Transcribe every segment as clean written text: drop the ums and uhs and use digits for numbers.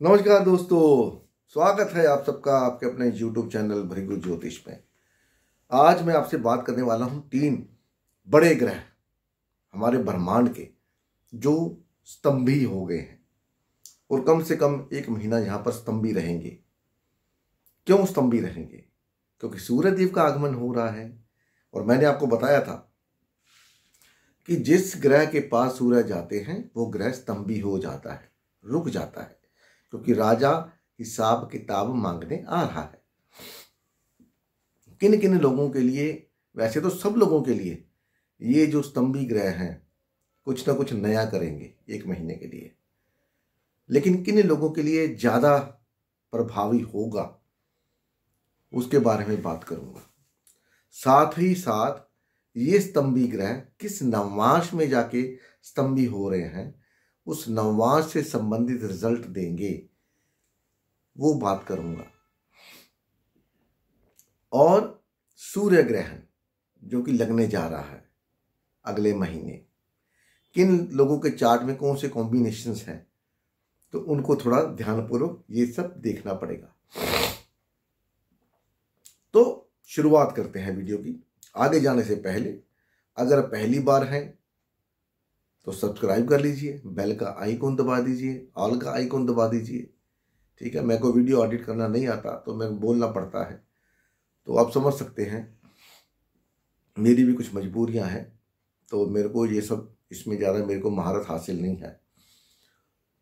नमस्कार दोस्तों, स्वागत है आप सबका आपके अपने YouTube चैनल भृगु ज्योतिष में। आज मैं आपसे बात करने वाला हूं 3 बड़े ग्रह हमारे ब्रह्मांड के जो स्तंभी हो गए हैं और कम से कम 1 महीना यहां पर स्तंभी रहेंगे। क्यों स्तंभी रहेंगे? क्योंकि सूर्य देव का आगमन हो रहा है और मैंने आपको बताया था कि जिस ग्रह के पास सूर्य जाते हैं वो ग्रह स्तंभी हो जाता है, रुक जाता है, क्योंकि राजा हिसाब किताब मांगने आ रहा है। किन किन लोगों के लिए, वैसे तो सब लोगों के लिए ये जो स्तंभी ग्रह हैं कुछ ना कुछ नया करेंगे 1 महीने के लिए, लेकिन किन लोगों के लिए ज्यादा प्रभावी होगा उसके बारे में बात करूंगा। साथ ही साथ ये स्तंभी ग्रह किस नवमास में जाके स्तंभी हो रहे हैं, उस नवमास से संबंधित रिजल्ट देंगे, वो बात करूंगा। और सूर्य ग्रहण जो कि लगने जा रहा है अगले महीने, किन लोगों के चार्ट में कौन से कॉम्बिनेशंस हैं, तो उनको थोड़ा ध्यानपूर्वक ये सब देखना पड़ेगा। तो शुरुआत करते हैं वीडियो की। आगे जाने से पहले अगर पहली बार हैं तो सब्सक्राइब कर लीजिए, बेल का आइकॉन दबा दीजिए, ऑल का आइकॉन दबा दीजिए। ठीक है, मेरे को वीडियो एडिट करना नहीं आता तो मैं बोलना पड़ता है, तो आप समझ सकते हैं मेरी भी कुछ मजबूरियां हैं, तो मेरे को ये सब इसमें ज़्यादा मेरे को महारत हासिल नहीं है।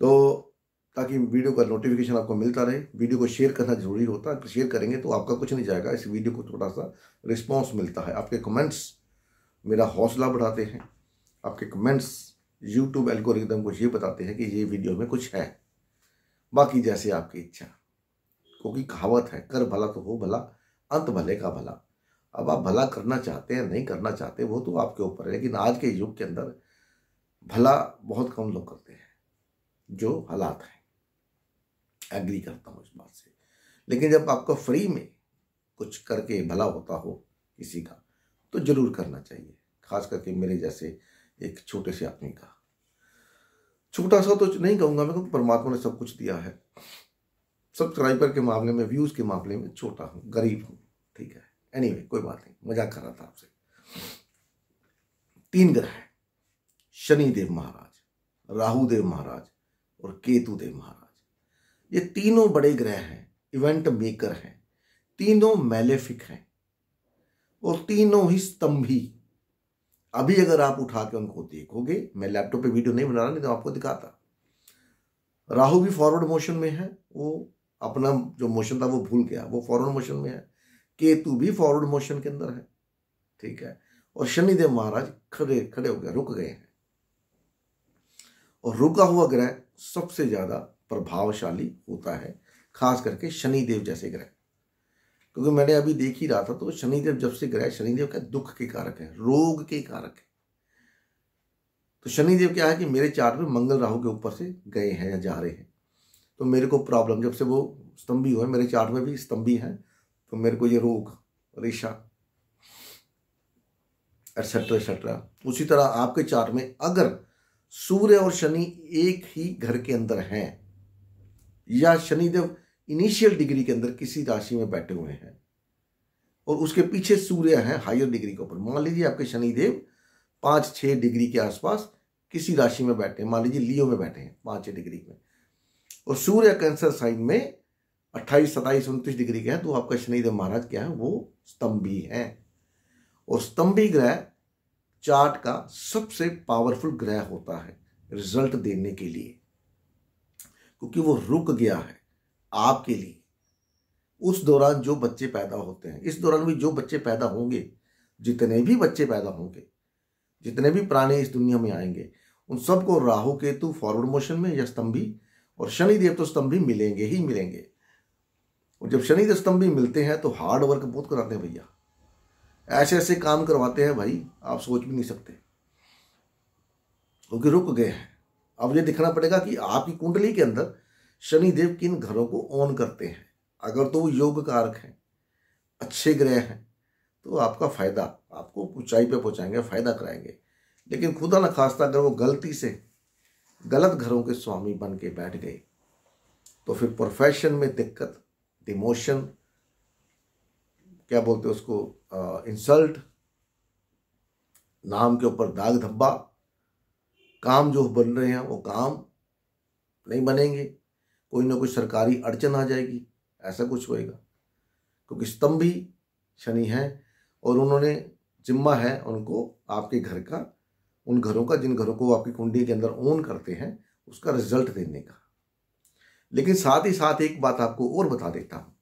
तो ताकि वीडियो का नोटिफिकेशन आपको मिलता रहे, वीडियो को शेयर करना जरूरी होता है। शेयर करेंगे तो आपका कुछ नहीं जाएगा, इस वीडियो को थोड़ा सा रिस्पॉन्स मिलता है। आपके कमेंट्स मेरा हौसला बढ़ाते हैं, आपके कमेंट्स यूट्यूब एल्गोरिदम को ये बताते हैं कि ये वीडियो में कुछ है। बाकी जैसे आपकी इच्छा, क्योंकि कहावत है कर भला तो हो भला, अंत भले का भला। अब आप भला करना चाहते हैं नहीं करना चाहते वो तो आपके ऊपर है, लेकिन आज के युग के अंदर भला बहुत कम लोग करते हैं, जो हालात हैं। एग्री करता हूँ इस बात से, लेकिन जब आपको फ्री में कुछ करके भला होता हो किसी का तो जरूर करना चाहिए, खास करके मेरे जैसे एक छोटे से आदमी का। छोटा सा तो नहीं कहूंगा मैं, क्योंकि परमात्मा ने सब कुछ दिया है। सब्सक्राइबर के मामले में, व्यूज के मामले में छोटा हूं, गरीब हूं, ठीक है। एनीवे, कोई बात नहीं, मजाक कर रहा था आपसे। 3 ग्रह है, शनि देव महाराज, राहु देव महाराज और केतु देव महाराज। ये तीनों बड़े ग्रह हैं, इवेंट मेकर हैं, तीनों मैलेफिक हैं और तीनों ही स्तंभी। अभी अगर आप उठा के उनको देखोगे, मैं लैपटॉप पे वीडियो नहीं बना रहा, नहीं तो आपको दिखाता। राहु भी फॉरवर्ड मोशन में है, वो अपना जो मोशन था वो भूल गया, वो फॉरवर्ड मोशन में है। केतु भी फॉरवर्ड मोशन के अंदर है, ठीक है। और शनिदेव महाराज खड़े खड़े हो गए, रुक गए हैं। और रुका हुआ ग्रह सबसे ज्यादा प्रभावशाली होता है, खास करके शनिदेव जैसे ग्रह। क्योंकि मैंने अभी देख ही रहा था, तो शनिदेव जब से ग्रह, शनिदेव का दुख के कारक है, रोग के कारक है। तो शनिदेव क्या है कि मेरे चार्ट में मंगल राहु के ऊपर से गए हैं या जा रहे हैं, तो मेरे को प्रॉब्लम, जब से वो स्तंभी हुए, मेरे चार्ट में भी स्तंभी है, तो मेरे को ये रोग, रेशा, एटसेट्रा एटसेट्रा। उसी तरह आपके चार्ट में अगर सूर्य और शनि एक ही घर के अंदर हैं, या शनिदेव इनिशियल डिग्री के अंदर किसी राशि में बैठे हुए हैं और उसके पीछे सूर्य है हायर डिग्री के ऊपर, मान लीजिए आपके शनिदेव 5-6 डिग्री के आसपास किसी राशि में बैठे हैं, मान लीजिए लियो में बैठे हैं 5-6 डिग्री में, और सूर्य कैंसर साइन में 28, 27, 29 डिग्री के हैं, तो आपका शनिदेव महाराज क्या है, वो स्तंभी है। और स्तंभी ग्रह चार्ट का सबसे पावरफुल ग्रह होता है रिजल्ट देने के लिए, क्योंकि वो रुक गया है आपके लिए। उस दौरान जो बच्चे पैदा होते हैं, इस दौरान भी जो बच्चे पैदा होंगे, जितने भी बच्चे पैदा होंगे, जितने भी प्राणी इस दुनिया में आएंगे, उन सबको राहु केतु फॉरवर्ड मोशन में या स्तंभी, और शनिदेव तो स्तंभी मिलेंगे ही मिलेंगे। और जब शनिदेव स्तंभी मिलते हैं तो हार्ड वर्क बहुत कराते हैं भैया, ऐसे ऐसे काम करवाते हैं भाई, आप सोच भी नहीं सकते, क्योंकि रुक गए हैं। अब ये दिखना पड़ेगा कि आपकी कुंडली के अंदर शनिदेव किन घरों को ऑन करते हैं। अगर तो वो योग कारक हैं, अच्छे ग्रह हैं, तो आपका फायदा, आपको ऊंचाई पे पहुंचाएंगे, फायदा कराएंगे। लेकिन खुदा न खास्ता अगर वो गलती से गलत घरों के स्वामी बन के बैठ गए, तो फिर प्रोफेशन में दिक्कत, डिमोशन, क्या बोलते हैं उसको, इंसल्ट, नाम के ऊपर दाग धब्बा, काम जो बन रहे हैं वो काम नहीं बनेंगे, कोई ना कोई सरकारी अड़चन आ जाएगी, ऐसा कुछ होएगा। क्योंकि स्तंभी शनि है और उन्होंने जिम्मा है उनको आपके घर का, उन घरों का जिन घरों को आपकी कुंडली के अंदर ओन करते हैं, उसका रिजल्ट देने का। लेकिन साथ ही साथ एक बात आपको और बता देता हूं,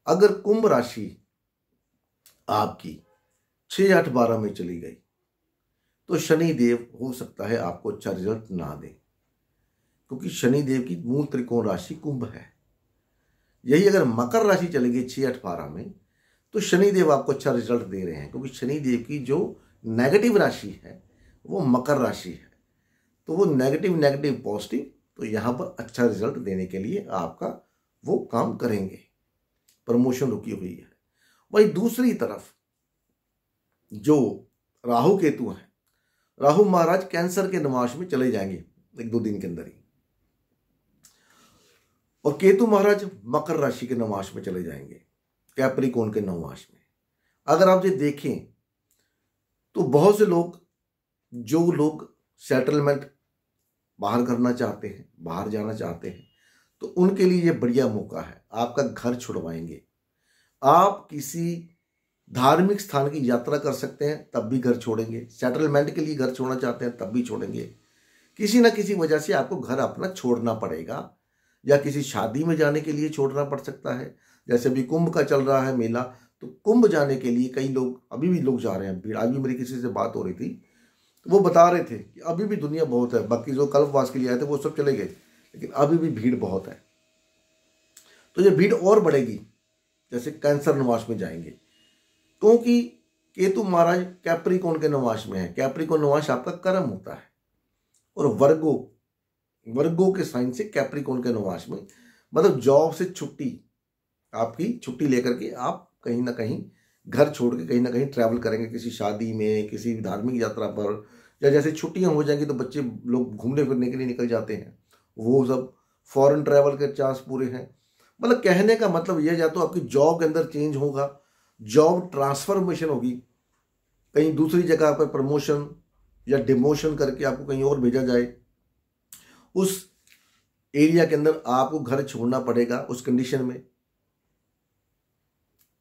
अगर कुंभ राशि आपकी 6, 8, 12 में चली गई तो शनि देव हो सकता है आपको अच्छा रिजल्ट ना दे, क्योंकि शनि देव की मूल त्रिकोण राशि कुंभ है। यही अगर मकर राशि चलेगी 6, 8, 12 में तो शनि देव आपको अच्छा रिजल्ट दे रहे हैं, क्योंकि शनि देव की जो नेगेटिव राशि है वो मकर राशि है। तो वो नेगेटिव नेगेटिव पॉजिटिव, तो यहाँ पर अच्छा रिजल्ट देने के लिए आपका वो काम करेंगे। प्रमोशन रुकी हुई है। वही दूसरी तरफ जो राहु केतु हैं, राहु महाराज कैंसर के नवाश में चले जाएंगे 1-2 दिन के अंदर ही, और केतु महाराज मकर राशि के नवाश में चले जाएंगे, कैप्रिकॉर्न के नवाश में। अगर आप ये देखें तो बहुत से लोग, जो लोग सेटलमेंट बाहर करना चाहते हैं, बाहर जाना चाहते हैं, तो उनके लिए ये बढ़िया मौका है। आपका घर छुड़वाएंगे, आप किसी धार्मिक स्थान की यात्रा कर सकते हैं तब भी घर छोड़ेंगे, सेटलमेंट के लिए घर छोड़ना चाहते हैं तब भी छोड़ेंगे। किसी ना किसी वजह से आपको घर अपना छोड़ना पड़ेगा, या किसी शादी में जाने के लिए छोड़ना पड़ सकता है। जैसे भी कुंभ का चल रहा है मेला, तो कुंभ जाने के लिए कई लोग, अभी भी लोग जा रहे हैं। भीड़, आज भी मेरी किसी से बात हो रही थी तो वो बता रहे थे कि अभी भी दुनिया बहुत है। बाकी जो कल्पवास के लिए आए थे वो सब चले गए, लेकिन अभी भी भीड़ बहुत है। तो ये भीड़ और बढ़ेगी जैसे कैंसर नवाश में जाएंगे, क्योंकि केतु महाराज कैप्रिकॉर्न के नवाश में है। कैप्रिकॉर्न नवाश आपका कर्म होता है, और वर्गो के साइन से कैप्रिकॉर्न के नवाश में, मतलब जॉब से छुट्टी, आपकी छुट्टी लेकर के आप कहीं ना कहीं घर छोड़ के कहीं ना कहीं ट्रैवल करेंगे, किसी शादी में, किसी धार्मिक यात्रा पर, या जैसे छुट्टियां हो जाएंगी तो बच्चे लोग घूमने फिरने के लिए निकल जाते हैं, वो सब फॉरेन ट्रैवल के चांस पूरे हैं। मतलब कहने का मतलब यह, या तो आपकी जॉब के अंदर चेंज होगा, जॉब ट्रांसफॉर्मेशन होगी, कहीं दूसरी जगह पर प्रमोशन या डिमोशन करके आपको कहीं और भेजा जाए, उस एरिया के अंदर आपको घर छोड़ना पड़ेगा उस कंडीशन में।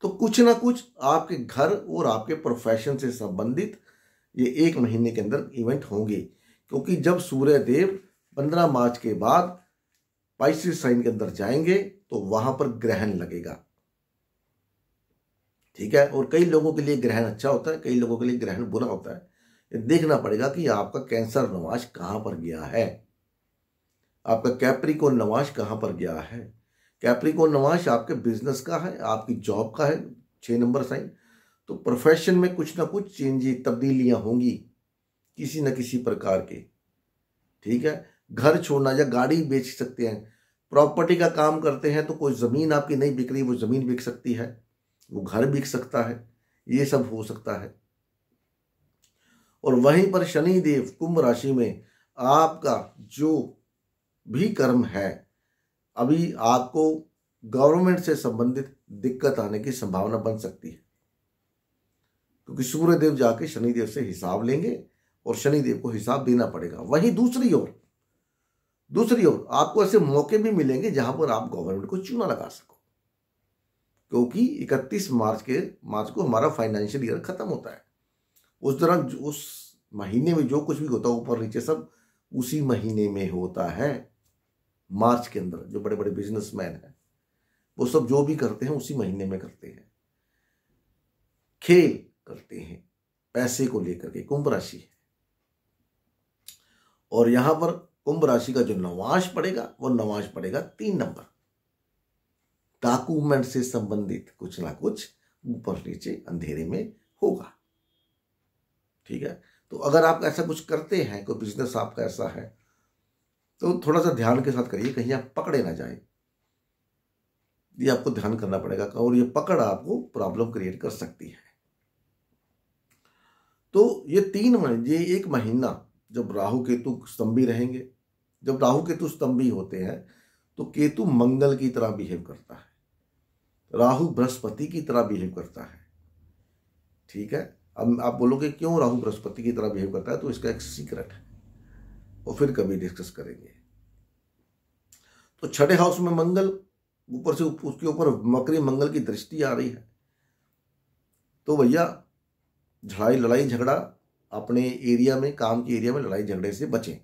तो कुछ ना कुछ आपके घर और आपके प्रोफेशन से संबंधित ये 1 महीने के अंदर इवेंट होंगे, क्योंकि जब सूर्य देव 15 मार्च के बाद पाइसेस साइन के अंदर जाएंगे तो वहां पर ग्रहण लगेगा। ठीक है, और कई लोगों के लिए ग्रहण अच्छा होता है, कई लोगों के लिए ग्रहण बुरा होता है। ये देखना पड़ेगा कि आपका कैंसर नवाश कहां पर गया है, आपका कैप्रिकॉर्न नवाश कहां पर गया है। कैप्रिकॉर्न नवाश आपके बिजनेस का है, आपकी जॉब का है, 6 नंबर साइन। तो प्रोफेशन में कुछ ना कुछ चेंजेस, तब्दीलियां होंगी किसी न किसी प्रकार के। ठीक है, घर छोड़ना या गाड़ी बेच सकते हैं, प्रॉपर्टी का काम करते हैं तो कोई जमीन आपकी नहीं बिक रही, वो जमीन बिक सकती है, वो घर बिक सकता है, ये सब हो सकता है। और वहीं पर शनि देव कुंभ राशि में, आपका जो भी कर्म है, अभी आपको गवर्नमेंट से संबंधित दिक्कत आने की संभावना बन सकती है, क्योंकि सूर्यदेव जाके शनिदेव से हिसाब लेंगे और शनिदेव को हिसाब देना पड़ेगा। वहीं दूसरी ओर आपको ऐसे मौके भी मिलेंगे जहां पर आप गवर्नमेंट को चूना लगा सको, क्योंकि 31 मार्च को हमारा फाइनेंशियल ईयर खत्म होता है। उस दौरान उस महीने में जो कुछ भी होता है ऊपर नीचे सब उसी महीने में होता है। मार्च के अंदर जो बड़े बड़े बिजनेसमैन हैं वो सब जो भी करते हैं उसी महीने में करते हैं, खेल करते हैं पैसे को लेकर के। कुंभ राशि है, और यहां पर कुंभ राशि का जो नवाश पड़ेगा वो नवाश पड़ेगा 3 नंबर। डॉक्यूमेंट से संबंधित कुछ ना कुछ ऊपर नीचे अंधेरे में होगा। ठीक है, तो अगर आप ऐसा कुछ करते हैं, कोई बिजनेस आपका ऐसा है, तो थोड़ा सा ध्यान के साथ करिए, कहीं आप पकड़े ना जाए। ये आपको ध्यान करना पड़ेगा, और ये पकड़ आपको प्रॉब्लम क्रिएट कर सकती है। तो ये 3 महीने, ये 1 महीना जब राहु केतु स्तंभी रहेंगे, जब राहु केतु स्तंभी होते हैं तो केतु मंगल की तरह बिहेव करता है, राहु बृहस्पति की तरह बिहेव करता है। ठीक है, अब आप बोलोगे क्यों राहु बृहस्पति की तरह बिहेव करता है, तो इसका एक सीक्रेट है, और फिर कभी डिस्कस करेंगे। तो छठे हाउस में मंगल, ऊपर से उसके ऊपर मकरी मंगल की दृष्टि आ रही है, तो भैया लड़ाई झगड़ा अपने एरिया में, काम के एरिया में लड़ाई झगड़े से बचें,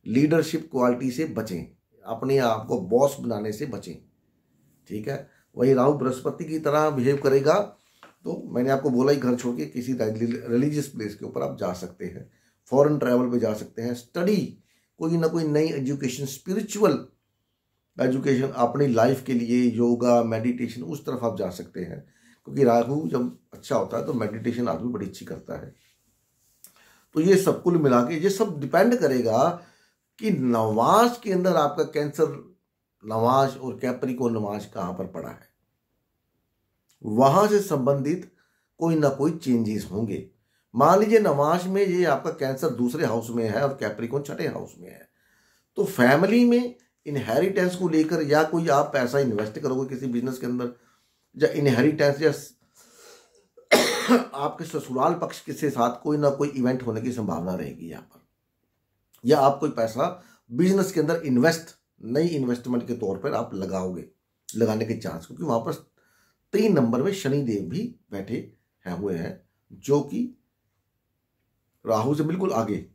लीडरशिप क्वालिटी से बचें, अपने आप को बॉस बनाने से बचें। ठीक है, वही राहु बृहस्पति की तरह बिहेव करेगा तो मैंने आपको बोला ही, घर छोड़ के किसी रिलीजियस प्लेस के ऊपर आप जा सकते हैं, फॉरेन ट्रैवल पे जा सकते हैं, स्टडी, कोई ना कोई नई एजुकेशन, स्पिरिचुअल एजुकेशन अपनी लाइफ के लिए, योगा, मेडिटेशन, उस तरफ आप जा सकते हैं, क्योंकि राहु जब अच्छा होता है तो मेडिटेशन आदमी बड़ी अच्छी करता है। तो ये सब कुल मिला के ये सब डिपेंड करेगा कि नवाज के अंदर आपका कैंसर नवाज और कैप्रिकॉर्न नवाज कहां पर पड़ा है, वहां से संबंधित कोई ना कोई चेंजेस होंगे। मान लीजिए नवाज में ये आपका कैंसर दूसरे हाउस में है और कैप्रिकॉर्न छठे हाउस में है, तो फैमिली में इनहेरिटेंस को लेकर, या कोई आप पैसा इन्वेस्ट करोगे किसी बिजनेस के अंदर, या इनहेरिटेंस, या आपके ससुराल पक्ष के साथ कोई ना कोई इवेंट होने की संभावना रहेगी यहाँ पर, या आप कोई पैसा बिजनेस के अंदर नई इन्वेस्टमेंट के तौर पर आप लगाने के चांस, क्योंकि वहां पर 3 नंबर में शनिदेव भी बैठे हुए हैं, जो कि राहु से बिल्कुल आगे,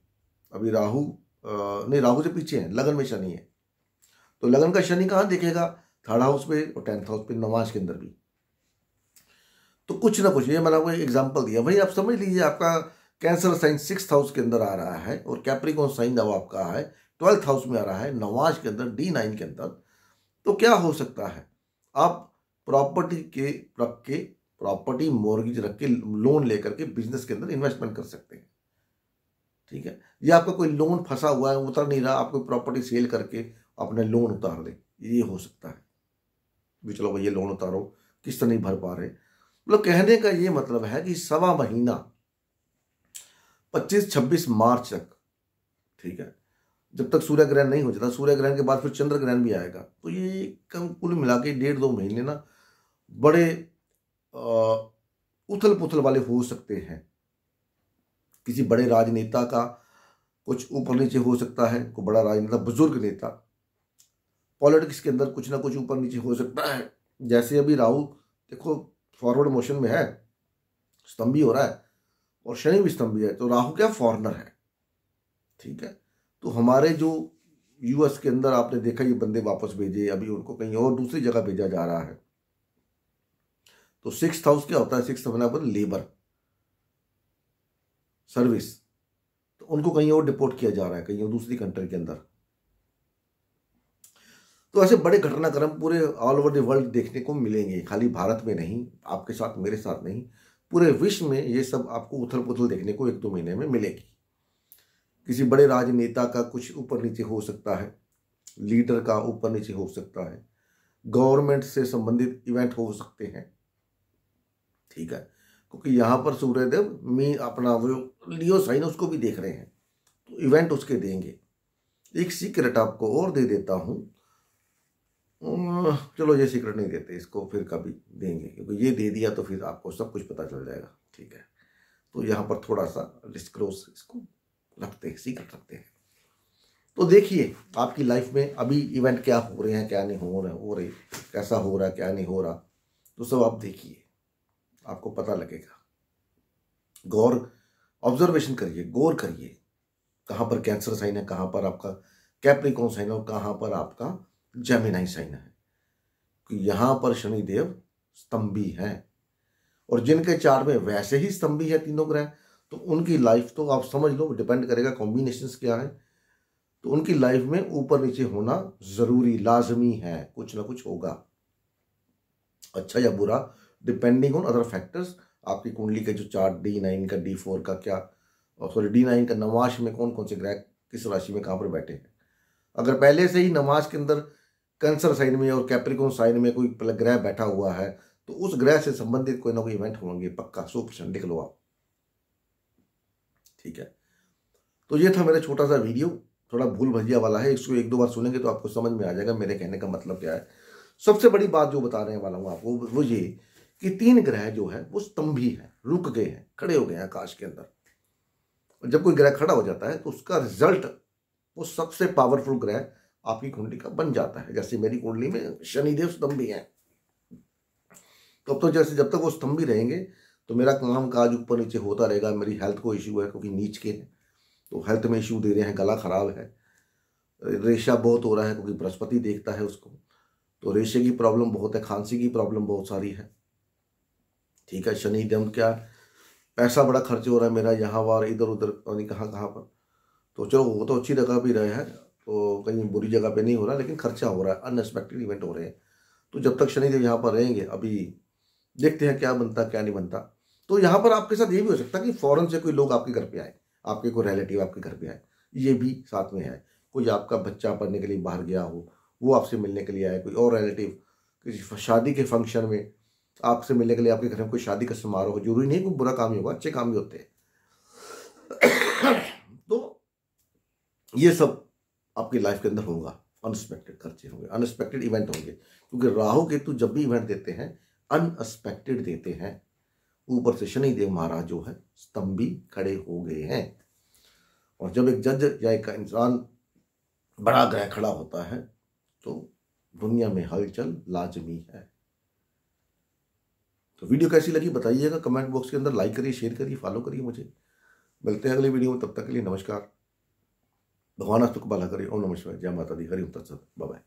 अभी राहु से पीछे है, लगन में शनि है। तो लगन का शनि कहां दिखेगा, 3rd हाउस पे और 10th हाउस पे, नवाज के अंदर भी। तो कुछ ना कुछ, ये मैंने आपको एग्जांपल दिया भाई, आप समझ लीजिए आपका कैंसर साइन 6th हाउस के अंदर आ रहा है, और कैप्रिकॉर्न साइन अब आपका है 12th हाउस में आ रहा है, नवाज के अंदर, D9 के अंदर। तो क्या हो सकता है, आप प्रॉपर्टी मॉर्गेज रख के, लोन लेकर के बिजनेस के अंदर इन्वेस्टमेंट कर सकते हैं। ठीक है, या आपका कोई लोन फंसा हुआ है, उतर नहीं रहा, आप कोई प्रॉपर्टी सेल करके अपने लोन उतार ले, ये हो सकता है। भी चलो भाई ये लोन उतारो, किस्त नहीं भर पा रहे, मतलब कहने का ये मतलब है कि सवा महीना 25-26 मार्च तक, ठीक है, जब तक सूर्य ग्रहण नहीं हो जाता, सूर्य ग्रहण के बाद फिर चंद्र ग्रहण भी आएगा, तो ये कम कुल मिला के 1.5-2 महीने ना बड़े उथल पुथल वाले हो सकते हैं। किसी बड़े राजनेता का कुछ ऊपर नीचे हो सकता है, कोई बड़ा राजनेता, बुजुर्ग नेता, पॉलिटिक्स के अंदर कुछ ना कुछ ऊपर नीचे हो सकता है। जैसे अभी राहु देखो फॉरवर्ड मोशन में है, स्तंभी हो रहा है, और शनि भी स्तंभी है, तो राहु क्या फॉरनर है। ठीक है, तो हमारे जो यूएस के अंदर आपने देखा ये बंदे वापस भेजे, अभी उनको कहीं और दूसरी जगह भेजा जा रहा है। तो 6th हाउस क्या होता है, 6th बना पर लेबर सर्विस, तो उनको कहीं और डिपोर्ट किया जा रहा है, कहीं और दूसरी कंट्री के अंदर। तो ऐसे बड़े घटनाक्रम पूरे ऑल ओवर द वर्ल्ड देखने को मिलेंगे, खाली भारत में नहीं, आपके साथ मेरे साथ नहीं, पूरे विश्व में ये सब आपको उथल पुथल देखने को 1-2 महीने में मिलेगी। किसी बड़े राजनेता का कुछ ऊपर नीचे हो सकता है, लीडर का ऊपर नीचे हो सकता है, गवर्नमेंट से संबंधित इवेंट हो सकते हैं। ठीक है, क्योंकि यहाँ पर सूर्यदेव में अपना वो लियो साइन उसको भी देख रहे हैं, तो इवेंट उसके देंगे। एक सीक्रेट आपको और दे देता हूँ, चलो ये सीक्रेट नहीं देते, इसको फिर कभी देंगे, क्योंकि ये दे दिया तो फिर आपको सब कुछ पता चल जाएगा। ठीक है, तो यहाँ पर थोड़ा सा डिस्क्लोज इसको रखते हैं, सीक्रेट रखते हैं। तो देखिए आपकी लाइफ में अभी इवेंट क्या हो रहे हैं, क्या नहीं हो रहे, कैसा हो रहा है, क्या नहीं हो रहा, तो सब आप देखिए, आपको पता लगेगा। ऑब्जर्वेशन करिए, गौर करिए, कहाँ पर कैंसर साइन है, कहाँ पर आपका कैप्रिकॉर्न साइन है, और कहाँ पर आपका जेमिनी साइन है, कि यहां पर शनिदेव स्तंभी हैं, और जिनके चार्ट में वैसे ही स्तंभी है तीनों ग्रह, तो उनकी लाइफ तो आप समझ लो डिपेंड करेगा कॉम्बिनेशंस क्या है, तो उनकी लाइफ में ऊपर नीचे होना जरूरी लाजमी है, कुछ ना कुछ होगा, अच्छा या बुरा, डिपेंडिंग ऑन अदर फैक्टर्स। आपकी कुंडली के जो चार्ट D9 का, D4 का क्या, सॉरी D9 का नवाश में कौन कौन से ग्रह किस राशि में कहां पर बैठे हैं। अगर पहले से ही नवाज के अंदर कैंसर साइन में और कैप्रिकॉर्न साइन में कोई ग्रह बैठा हुआ है, तो उस ग्रह से संबंधित कोई ना कोई इवेंट होंगे, पक्का 100% लिख लो आप। ठीक है, तो ये था मेरा छोटा सा वीडियो, थोड़ा भूल भजिया वाला है, इसको एक दो बार सुनेंगे तो आपको समझ में आ जाएगा मेरे कहने का मतलब क्या है। सबसे बड़ी बात जो बताने वाला हूं आपको वो ये कि 3 ग्रह जो है वो स्तंभी है, रुक गए हैं, खड़े हो गए हैं आकाश के अंदर। और जब कोई ग्रह खड़ा हो जाता है तो उसका रिजल्ट वो सबसे पावरफुल ग्रह आपकी कुंडली का बन जाता है। जैसे मेरी कुंडली में शनिदेव स्तंभी है, तो अब तो जैसे जब तक वो स्तंभी रहेंगे तो मेरा काम काज ऊपर नीचे होता रहेगा। मेरी हेल्थ को इश्यू है क्योंकि नीच के हैं, तो हेल्थ में इश्यू दे रहे हैं, गला खराब है, रेशा बहुत हो रहा है क्योंकि बृहस्पति देखता है उसको, तो रेशे की प्रॉब्लम बहुत है, खांसी की प्रॉब्लम बहुत सारी है। ठीक है, शनिदेव क्या, पैसा बड़ा खर्च हो रहा है मेरा यहाँ वहाँ इधर उधर नहीं कहाँ कहाँ पर, तो चलो वो तो अच्छी जगह भी रहे हैं, तो कहीं बुरी जगह पे नहीं हो रहा, लेकिन खर्चा हो रहा है, अनएक्सपेक्टेड इवेंट हो रहे हैं। तो जब तक शनिदेव यहाँ पर रहेंगे, अभी देखते हैं क्या बनता क्या नहीं बनता। तो यहाँ पर आपके साथ ये भी हो सकता है कि फॉरेन से कोई लोग आपके घर पे आए, आपके कोई रिलेटिव आपके घर पे आए, ये भी साथ में है। कोई आपका बच्चा पढ़ने के लिए बाहर गया हो, वो आपसे मिलने के लिए आए, कोई और रिलेटिव किसी शादी के फंक्शन में आपसे मिलने के लिए आपके घर में कोई शादी का समारोह हो, जरूरी नहीं कोई बुरा काम ही होगा, अच्छे काम ही होते हैं। तो ये सब आपकी लाइफ के अंदर होगा, अनएक्सपेक्टेड खर्चे होंगे, अनएक्सपेक्टेड इवेंट होंगे, क्योंकि राहु केतु जब भी इवेंट देते हैं अनएक्सपेक्टेड देते हैं। ऊपर से शनिदेव महाराज जो है स्तंभी खड़े हो गए हैं, और जब एक जज या एक इंसान बड़ा ग्रह खड़ा होता है तो दुनिया में हलचल लाजमी है। तो वीडियो कैसी लगी बताइएगा कमेंट बॉक्स के अंदर, लाइक करिए, शेयर करिए, फॉलो करिए मुझे। मिलते हैं अगले वीडियो में, तब तक के लिए नमस्कार। भगवान आप सबको भला करिए। ओम नमः शिवाय, जय माता दी, हरि ओम तत्सत, बाय बाय।